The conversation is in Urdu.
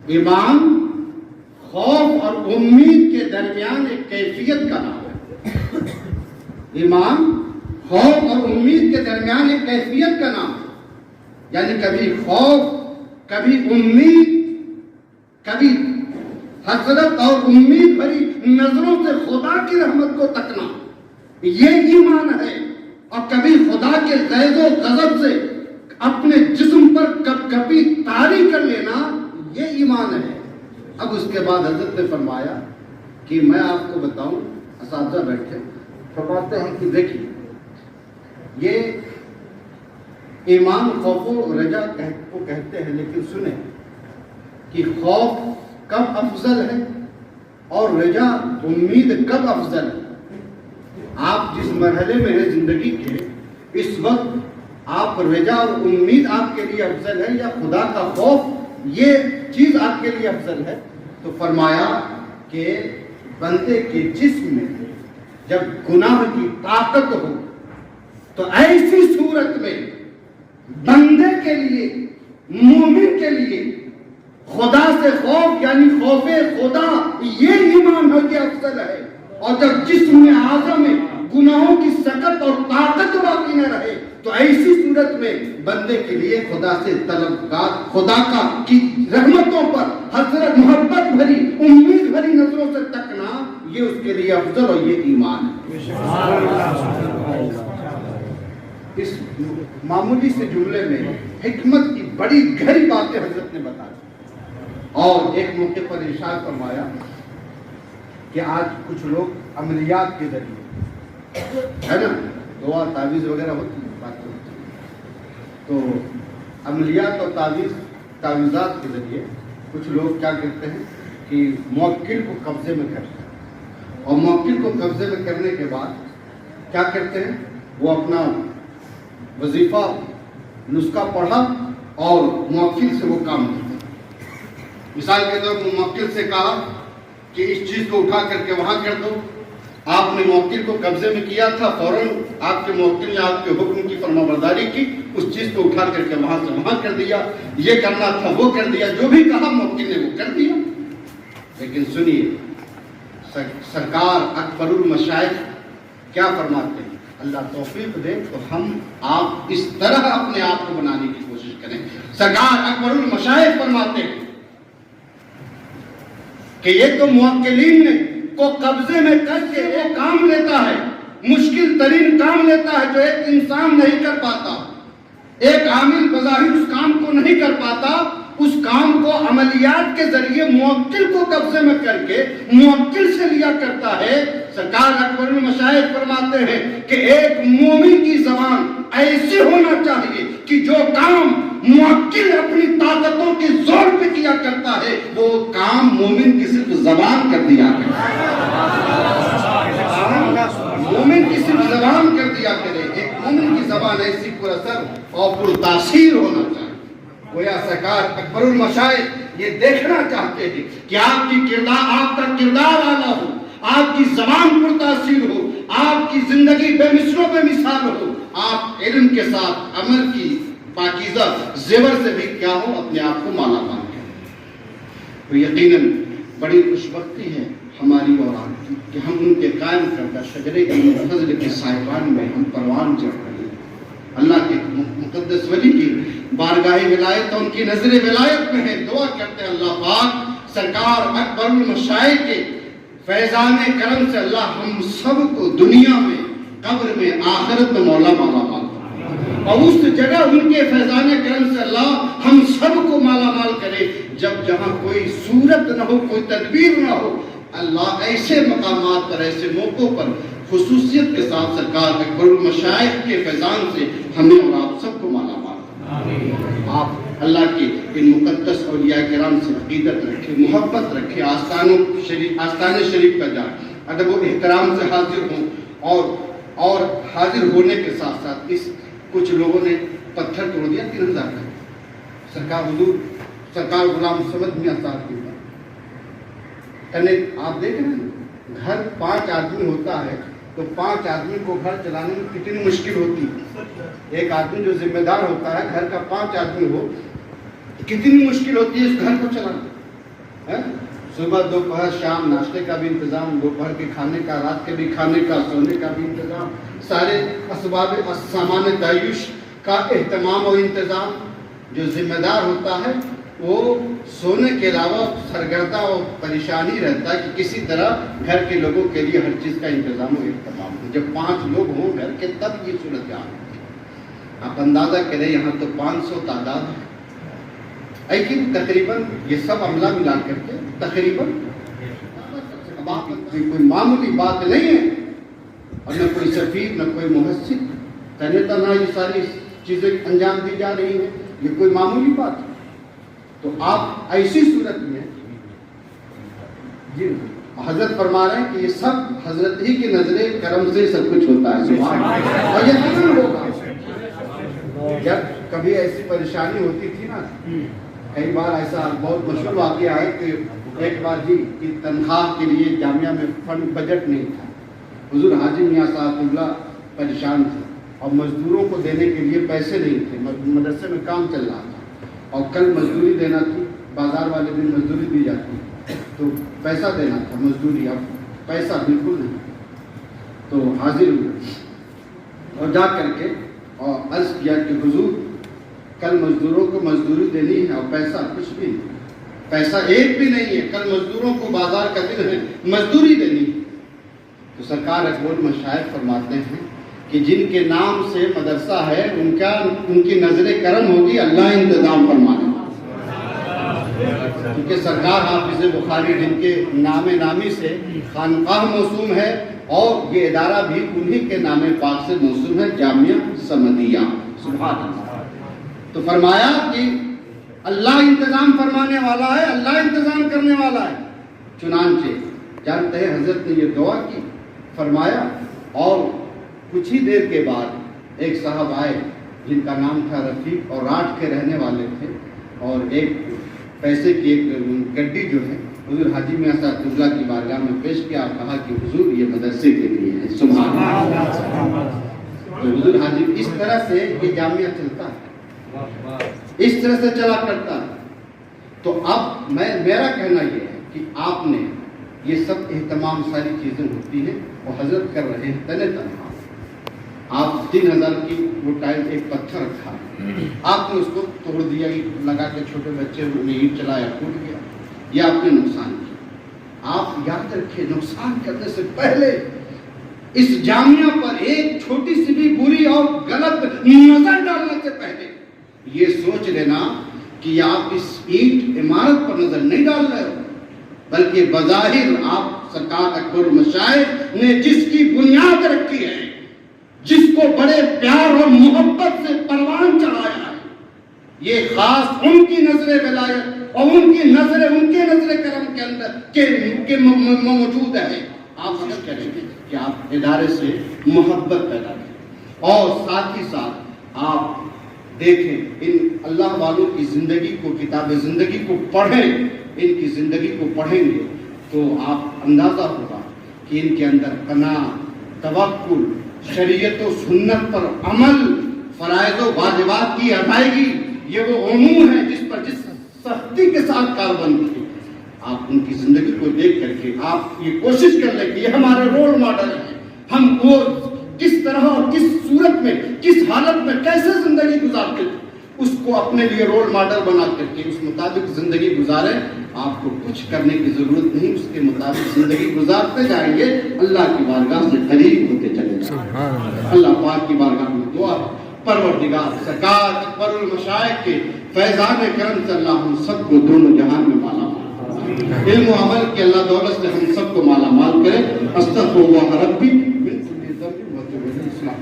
ایمان خوف اور امید کے درمیان ایک کیفیت کا نام ہے۔ ایمان خوف اور امید کے درمیان ایک کیفیت کا نام ہے، یعنی کبھی خوف، کبھی امید، کبھی حسرت اور امید بھری نظروں سے خدا کی رحمت کو تکنا، یہ ایمان ہے۔ اور کبھی خدا کے غیظ و غضب سے اپنے جسم پر کب کبھی طاری کر لینا، یہ ایمان ہے۔ اب اس کے بعد حضرت نے فرمایا کہ میں آپ کو بتاؤں، اساتذہ بیٹھے فرماتے ہیں کہ دیکھیے یہ ایمان خوف و رجا کو کہتے ہیں، لیکن سنیں کہ خوف کب افضل ہے اور رجا امید کب افضل ہے۔ آپ جس مرحلے میں ہیں زندگی کے، اس وقت آپ رجا اور امید آپ کے لیے افضل ہے یا خدا کا خوف یہ چیز آپ کے لیے افضل ہے؟ تو فرمایا کہ بندے کے جسم میں جب گناہ کی طاقت ہو تو ایسی صورت میں بندے کے لیے، مومن کے لیے خدا سے خوف یعنی خوف خدا یہ ایمان ہے کہ افضل ہے۔ اور جب جسم میں اعضاء میں گناہوں کی سکت اور طاقت باقی نہ رہے تو ایسی صورت میں بندے کے لیے خدا سے طلبگار، خدا کا کی رحمتوں پر حسرت، محبت بھری، امید بھری نظروں سے تکنا، یہ اس کے لیے افضل اور یہ ایمان ہے۔ اس معمولی سے جملے میں حکمت کی بڑی گہری باتیں حضرت نے بتا دی، اور ایک موقع پر ارشاد فرمایا کہ آج کچھ لوگ عملیات کے ذریعے ہے نا، دعا تعویذ وغیرہ ہوتی ہے، بات ہوتی ہے، تو عملیات اور تعویذات کے ذریعے کچھ لوگ کیا کرتے ہیں کہ موکل کو قبضے میں کرتے ہیں، اور موکل کو قبضے میں کرنے کے بعد کیا کرتے ہیں، وہ اپنا وظیفہ نسخہ پڑھا اور موکل سے وہ کام کرتے ہیں۔ مثال کے طور پر موکل سے کہا کہ اس چیز کو اٹھا کر کے وہاں کر دو، آپ نے موکل کو قبضے میں کیا تھا، فوراً آپ کے موکل نے آپ کے حکم کی فرمانبرداری کی، اس چیز کو اٹھا کر کے وہاں سے وہاں کر دیا، یہ کرنا تھا وہ کر دیا، جو بھی کہا موکل نے وہ کر دیا۔ لیکن سنیے سرکار اکبر المشائخ کیا فرماتے ہیں، اللہ توفیق دے تو ہم آپ اس طرح اپنے آپ کو بنانے کی کوشش کریں۔ سرکار اکبر المشائخ فرماتے ہیں کہ یہ تو موکلین نے کو قبضے میں کر کے وہ کام لیتا ہے، مشکل ترین کام لیتا ہے جو ایک انسان نہیں کر پاتا، ایک عامل بظاہر اس کام کو نہیں کر پاتا، اس کام کو عملیات کے ذریعے موکل کو قبضے میں کر کے موکل سے لیا کرتا ہے۔ سرکار اکبر المشائخ فرماتے ہیں کہ ایک مومن کی زبان ایسی ہونا چاہیے کہ جو کام موکل اپنی طاقتوں کے زور پہ کیا کرتا ہے وہ کام مومن کی صرف زبان کر دیا کرے، مومن کی صرف زبان کر دیا کرے۔ ایک مومن کی زبان ایسی پر اثر اور پر تاثیر ہونا چاہیے۔ گویا سرکار اکبر المشائخ یہ دیکھنا چاہتے ہیں کہ آپ کا کردار اعلیٰ ہو، آپ کی زبان پر تاثیر ہو، آپ کی زندگی بے مثل و بے مثال ہو، آپ علم کے ساتھ عمل کی پاکیزہ زیور سے بھی کیا ہو، اپنے آپ کو مالا مال کریں۔ تو یقیناً بڑی خوش بختی ہے ہماری اور آپ کی کہ ہم ان کے قائم کردہ شجرے کے فضل کے سائبان میں ہم پروان چڑھ رہے ہیں۔ اللہ کے مقدس ولی کی بارگاہ ولایت اور ان کی نظر ولایت میں ہے، دعا کرتے ہیں اللہ پاک سرکار اکبر المشائخ کے فیضان کرم سے اللہ ہم سب کو دنیا میں، قبر میں، آخرت میں مولا مالا مال، اور اس جگہ ان کے فیضان کرم سے اللہ ہم سب کو مالا مال کرے جب جہاں کوئی صورت نہ ہو، کوئی تدبیر نہ ہو، اللہ ایسے مقامات پر، ایسے موقعوں پر خصوصیت کے ساتھ سرکار اکبر المشائخ کے فیضان سے ہمیں اور آپ سب کو مالا مال کرے۔ آپ اللہ کے ان مقدس اولیاء کرام سے عقیدت رکھے، محبت رکھے، آستان شریف پر جائیں، ادب و احترام سے حاضر ہوں، اور حاضر ہونے کے ساتھ ساتھ اس کچھ لوگوں نے پتھر توڑ دیا 3000 کا، سرکار حضور سرکار غلام سمد میاں صاحب کی بات آپ دیکھ رہے ہیں، گھر 5 آدمی ہوتا ہے تو 5 آدمی کو گھر چلانے میں کتنی مشکل ہوتی ہے۔ ایک آدمی جو ذمہ دار ہوتا ہے، گھر کا 5 آدمی ہو، کتنی مشکل ہوتی ہے اس گھر کو چلانا۔ صبح دوپہر شام ناشتے کا بھی انتظام، دوپہر کے کھانے کا، رات کے بھی کھانے کا، سونے کا بھی انتظام، سارے اسباب سامان تعیش کا اہتمام و انتظام۔ جو ذمہ دار ہوتا ہے وہ سونے کے علاوہ سرگردہ اور پریشانی رہتا ہے کہ کسی طرح گھر کے لوگوں کے لیے ہر چیز کا انتظام و اہتمام ہو۔ جب 5 لوگ ہوں گھر کے تب یہ صورت حال ہے۔ آپ اندازہ کریں یہاں تو 500 تعداد ہے، لیکن تقریباً یہ سب عملہ ملا کر کے تقریباً کوئی معمولی بات نہیں ہے، اور نہ کوئی سفیر نہ کوئی محسن، تنہا یہ ساری چیزیں انجام دی جا رہی ہیں، یہ کوئی معمولی بات ہے۔ تو آپ ایسی صورت میں حضرت فرما رہے ہیں کہ یہ سب حضرت ہی کی نظر کرم سے سب کچھ ہوتا ہے، سبحان اللہ، اور یہ ضرور ہوگا۔ جب کبھی ایسی پریشانی ہوتی تھی نا، کئی بار ایسا بہت مشہور واقعہ ہے کہ ایک بار جی کی تنخواہ کے لیے جامعہ میں فنڈ بجٹ نہیں تھا، حضور حاجی میاں صاحب اللہ پریشان تھے اور مزدوروں کو دینے کے لیے پیسے نہیں تھے، مدرسے میں کام چل رہا تھا اور کل مزدوری دینا تھی، بازار والے دن مزدوری دی جاتی تو پیسہ دینا تھا مزدوری، اب پیسہ بالکل نہیں، تو حاضر ہوئے اور جا کر کے اور عرض کیا کہ حضور کل مزدوروں کو مزدوری دینی ہے اور پیسہ کچھ بھی نہیں، پیسہ ایک بھی نہیں ہے، کل مزدوروں کو بازار کا دن ہے مزدوری دینی ہے۔ تو سرکار اکبر مشاہد فرماتے ہیں کہ جن کے نام سے مدرسہ ہے ان کی نظر کرم ہوگی، اللہ انتظام فرمانے، کیونکہ سرکار حافظ بخاری جن کے نام نامی سے خانقاہ موسوم ہے اور یہ ادارہ بھی انہی کے نام پاک سے موسوم ہے، جامعہ سمدیہ، سبحان اللہ۔ تو فرمایا کہ اللہ انتظام فرمانے والا ہے، اللہ انتظام کرنے والا ہے۔ چنانچہ جانتے ہیں حضرت نے یہ دعا کی، فرمایا، اور کچھ ہی دیر کے بعد ایک صاحب آئے جن کا نام تھا رفیق اور راٹھ کے رہنے والے تھے، اور ایک پیسے کی ایک گڈی جو ہے حضور حاجی میاں صاحب اللہ کی بارگاہ میں پیش کیا اور کہا کہ حضور یہ مدرسے کے لیے ہے، سبحان اللہ۔ تو حضور حاجی اس طرح سے یہ جامعہ چلتا ہے، اس طرح سے چلا کرتا ہے۔ تو اب میرا کہنا یہ ہے کہ آپ نے یہ سب اہتمام ساری چیزیں ہوتی ہیں اور حضرت کر رہے ہیں تنہا۔ آپ 3000 کی وہ ٹائم ایک پتھر رکھا، آپ نے اس کو توڑ دیا، لگا کے چھوٹے بچے نے اینٹ چلایا ٹوٹ گیا، یہ آپ نے نقصان کیا۔ آپ یاد رکھیں نقصان کرنے سے پہلے اس جامعہ پر ایک چھوٹی سی بھی بری اور غلط نظر ڈالنے سے پہلے یہ سوچ لینا کہ آپ اس اینٹ عمارت پر نظر نہیں ڈال رہے ہو، بلکہ بظاہر آپ سرکار اکبر مشاہد نے جس کی بنیاد رکھی ہے، جس کو بڑے پیار اور محبت سے پروان چڑھایا ہے، یہ خاص ان کی نظر ولایت اور ان کی نظر کرم کے اندر موجود ہے۔ آپ سمجھ کریں گے کہ آپ ادارے سے محبت پیدا کریں، اور ساتھ ہی ساتھ آپ دیکھیں ان اللہ والوں کی زندگی کو، کتاب زندگی کو پڑھیں، ان کی زندگی کو پڑھیں گے تو آپ اندازہ ہوگا کہ ان کے اندر قناعت، توکل، شریعت و سنت پر عمل، فرائض و واجبات کی ادائیگی، یہ وہ امور ہیں جس پر جس سختی کے ساتھ کاربند کی۔ آپ ان کی زندگی کو دیکھ کر کے آپ یہ کوشش کر لیں کہ یہ ہمارے رول ماڈل ہیں، ہم وہ کس طرح اور کس صورت میں، کس حالت میں کیسے زندگی گزارتے تھے، اس کو اپنے لیے رول ماڈل بنا کر کے اس مطابق زندگی گزاریں۔ آپ کو کچھ کرنے کی ضرورت نہیں، اس کے مطابق زندگی گزارتے جائیں گے، اللہ کی بارگاہ سے قریب ہوتے چلے جائیں۔ اللہ پاک کی بارگاہ میں دعا ہے، پروردگار سرکار اکبر المشائخ کے فیضان کرم سے اللہ ہم سب کو دونوں جہان میں مالا مال، علم و عمل کے اللہ دولت سے ہم سب کو مالا مال کرے۔ استغفر اللہ ربی من کل ذنب و توب الیہ۔